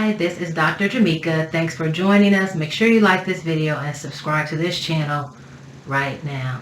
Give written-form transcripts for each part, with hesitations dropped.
Hi, this is Dr. Jamika. Thanks for joining us. Make sure you like this video and subscribe to this channel right now.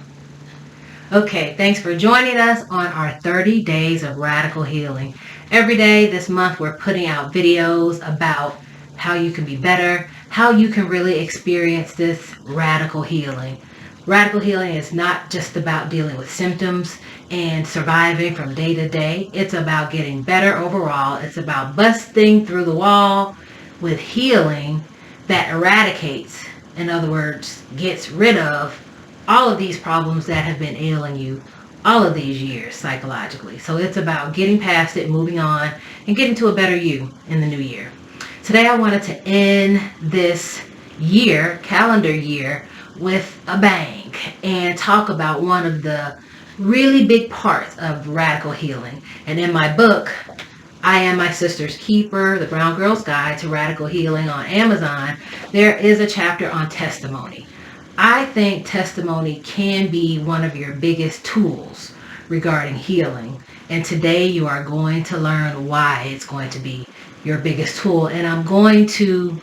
Okay, thanks for joining us on our 30 days of radical healing. Every day this month we're putting out videos about how you can be better, how you can really experience this radical healing. Radical healing is not just about dealing with symptoms and surviving from day to day. It's about getting better overall. It's about busting through the wall with healing that eradicates, in other words, gets rid of all of these problems that have been ailing you all of these years psychologically. So it's about getting past it, moving on, and getting to a better you in the new year. Today I wanted to end this year, calendar year, with a bang and talk about one of the really big parts of radical healing. And in my book, I Am My Sister's Keeper, The Brown Girl's Guide to Radical Healing on Amazon, there is a chapter on testimony. I think testimony can be one of your biggest tools regarding healing. And today you are going to learn why it's going to be your biggest tool. And I'm going to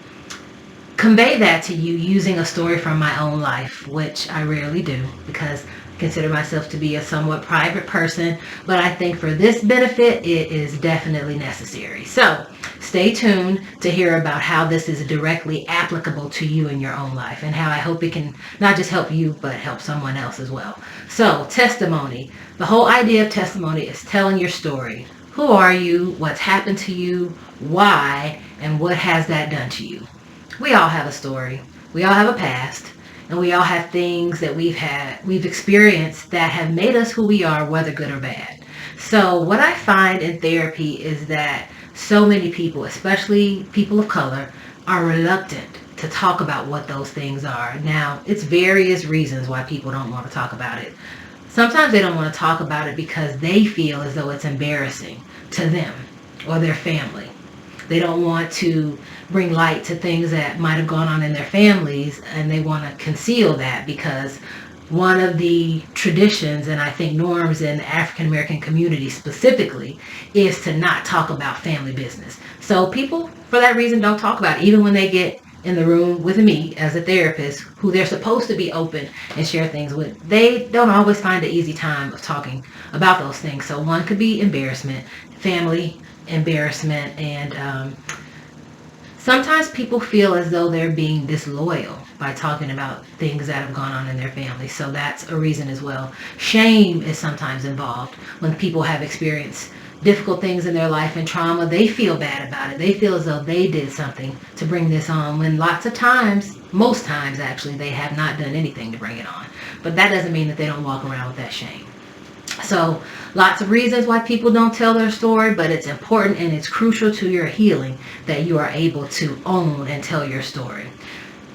convey that to you using a story from my own life, which I rarely do because I consider myself to be a somewhat private person. But I think for this benefit, it is definitely necessary. So stay tuned to hear about how this is directly applicable to you in your own life and how I hope it can not just help you, but help someone else as well. So testimony. The whole idea of testimony is telling your story. Who are you? What's happened to you? Why? And what has that done to you? We all have a story. We all have a past. And we all have things that we've experienced that have made us who we are, whether good or bad. So what I find in therapy is that so many people, especially people of color, are reluctant to talk about what those things are. Now, it's various reasons why people don't want to talk about it. Sometimes they don't want to talk about it because they feel as though it's embarrassing to them or their family. They don't want to bring light to things that might have gone on in their families, and they want to conceal that because one of the traditions and I think norms in the African American community specifically is to not talk about family business. So people, for that reason, don't talk about it, even when they get in the room with me as a therapist who they're supposed to be open and share things with. They don't always find an easy time of talking about those things. So one could be embarrassment, family embarrassment, and sometimes people feel as though they're being disloyal by talking about things that have gone on in their family. So that's a reason as well. Shame is sometimes involved when people have experienced difficult things in their life and trauma. They feel bad about it. They feel as though they did something to bring this on, when lots of times, most times actually, they have not done anything to bring it on. But that doesn't mean that they don't walk around with that shame. So lots of reasons why people don't tell their story, but it's important and it's crucial to your healing that you are able to own and tell your story.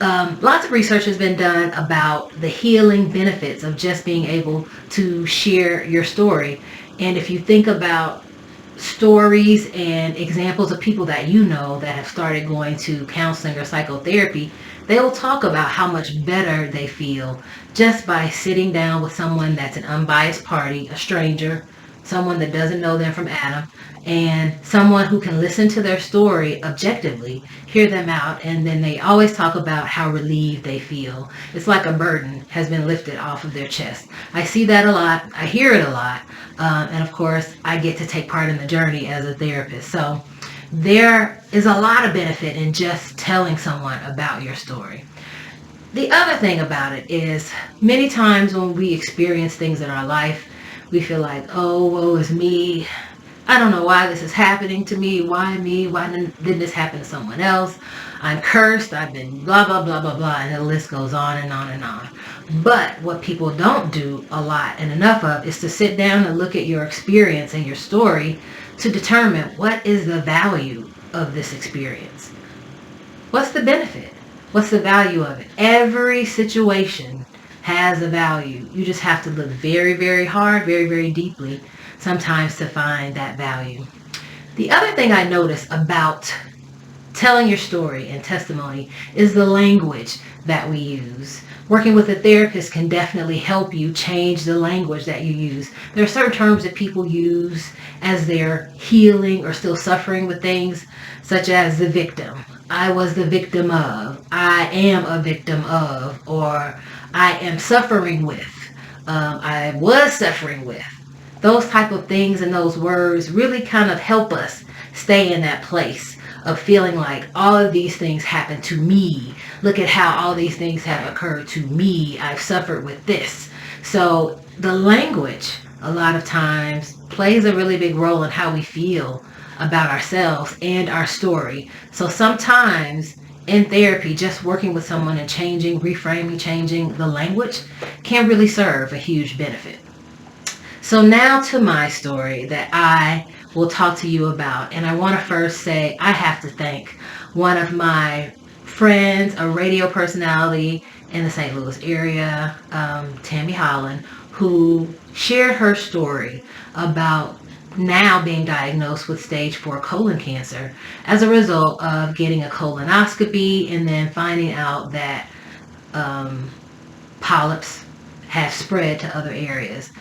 Lots of research has been done about the healing benefits of just being able to share your story. And if you think about stories and examples of people that you know that have started going to counseling or psychotherapy, they'll talk about how much better they feel just by sitting down with someone that's an unbiased party, a stranger, someone that doesn't know them from Adam, and someone who can listen to their story objectively, hear them out, and then they always talk about how relieved they feel. It's like a burden has been lifted off of their chest. I see that a lot. I hear it a lot. And of course, I get to take part in the journey as a therapist. So there is a lot of benefit in just telling someone about your story. The other thing about it is many times when we experience things in our life, we feel like, oh, woe is me. I don't know why this is happening to me. Why me? Why didn't this happen to someone else? I'm cursed. I've been blah, blah, blah, blah, blah. And the list goes on and on and on. But what people don't do a lot and enough of is to sit down and look at your experience and your story to determine what is the value of this experience. What's the benefit? What's the value of it? Every situation has a value. You just have to look very, very hard, very, very deeply sometimes to find that value. The other thing I notice about telling your story and testimony is the language that we use. Working with a therapist can definitely help you change the language that you use. There are certain terms that people use as they're healing or still suffering with things, such as the victim. I was the victim of, I am a victim of, or I am suffering with, I was suffering with. Those type of things and those words really kind of help us stay in that place of feeling like all of these things happened to me. Look at how all these things have occurred to me. I've suffered with this. So the language a lot of times plays a really big role in how we feel about ourselves and our story. So sometimes in therapy, just working with someone and changing, reframing, changing the language can really serve a huge benefit. So now to my story that I will talk to you about. And I want to first say I have to thank one of my friends, a radio personality in the St. Louis area, Tammy Holland, who shared her story about now being diagnosed with stage 4 colon cancer as a result of getting a colonoscopy and then finding out that polyps have spread to other areas.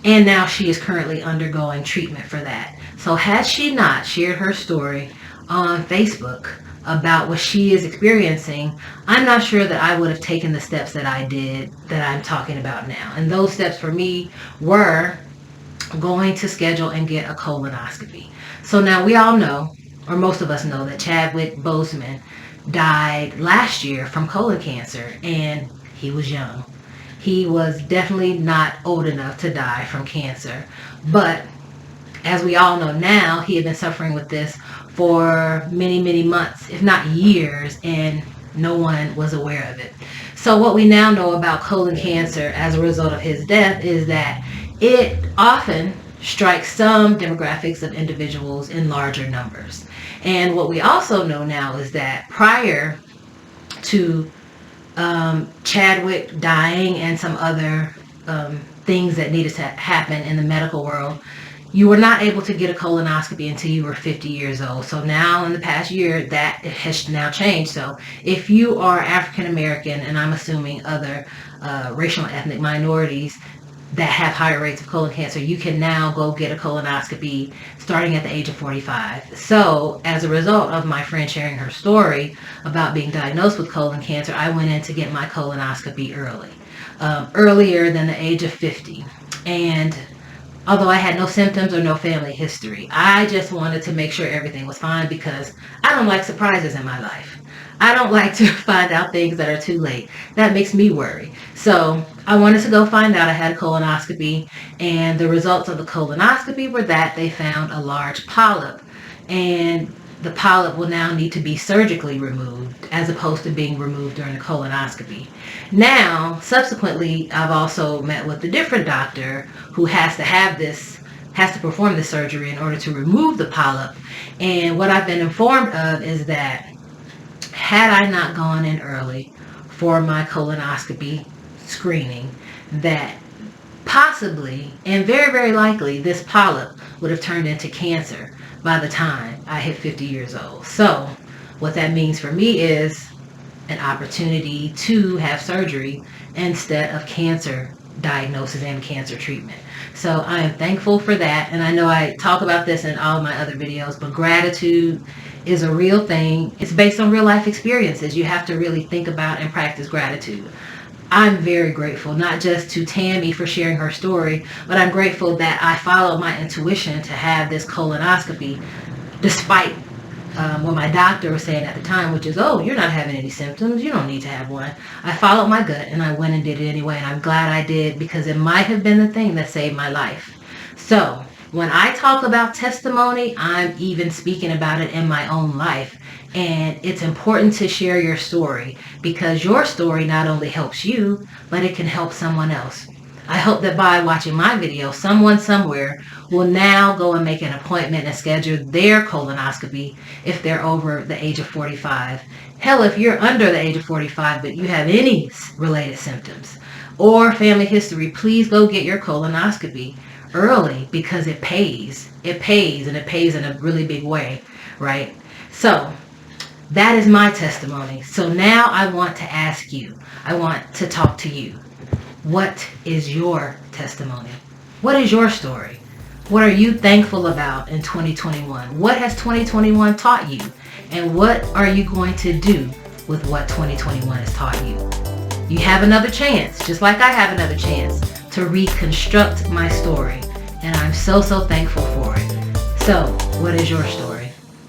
And now she is currently undergoing treatment for that. So had she not shared her story on Facebook about what she is experiencing, I'm not sure that I would have taken the steps that I did that I'm talking about now. And those steps for me were going to schedule and get a colonoscopy. So now we all know, or most of us know, that Chadwick Boseman died last year from colon cancer, and he was young. He was definitely not old enough to die from cancer. But as we all know now, he had been suffering with this for many, many months, if not years, and no one was aware of it. So what we now know about colon cancer as a result of his death is that it often strikes some demographics of individuals in larger numbers. And what we also know now is that prior to Chadwick dying and some other things that needed to happen in the medical world, you were not able to get a colonoscopy until you were 50 years old. So now in the past year, that has now changed. So if you are African American, and I'm assuming other racial and ethnic minorities that have higher rates of colon cancer, you can now go get a colonoscopy starting at the age of 45. So as a result of my friend sharing her story about being diagnosed with colon cancer, I went in to get my colonoscopy earlier than the age of 50. And although I had no symptoms or no family history, I just wanted to make sure everything was fine because I don't like surprises in my life. I don't like to find out things that are too late. That makes me worry. So I wanted to go find out. I had a colonoscopy, and the results of the colonoscopy were that they found a large polyp, and the polyp will now need to be surgically removed as opposed to being removed during the colonoscopy. Now, subsequently, I've also met with a different doctor who has to perform this surgery in order to remove the polyp. And what I've been informed of is that had I not gone in early for my colonoscopy screening, that possibly and very, very likely this polyp would have turned into cancer by the time I hit 50 years old. So what that means for me is an opportunity to have surgery instead of cancer diagnosis and cancer treatment. So I am thankful for that. And I know I talk about this in all of my other videos, but gratitude is a real thing. It's based on real life experiences. You have to really think about and practice gratitude. I'm very grateful, not just to Tammy for sharing her story, but I'm grateful that I followed my intuition to have this colonoscopy despite what my doctor was saying at the time, which is, oh, you're not having any symptoms. You don't need to have one. I followed my gut and I went and did it anyway. And I'm glad I did because it might have been the thing that saved my life. So when I talk about testimony, I'm even speaking about it in my own life. And it's important to share your story because your story not only helps you, but it can help someone else. I hope that by watching my video, someone somewhere will now go and make an appointment and schedule their colonoscopy if they're over the age of 45. Hell, if you're under the age of 45, but you have any related symptoms or family history, please go get your colonoscopy early because it pays. It pays, and it pays in a really big way, right? So That is my testimony. So now I want to ask you, I want to talk to you. What is your testimony? What is your story? What are you thankful about in 2021? What has 2021 taught you? And what are you going to do with what 2021 has taught you? You have another chance, just like I have another chance, to reconstruct my story. And I'm so thankful for it. So, what is your story?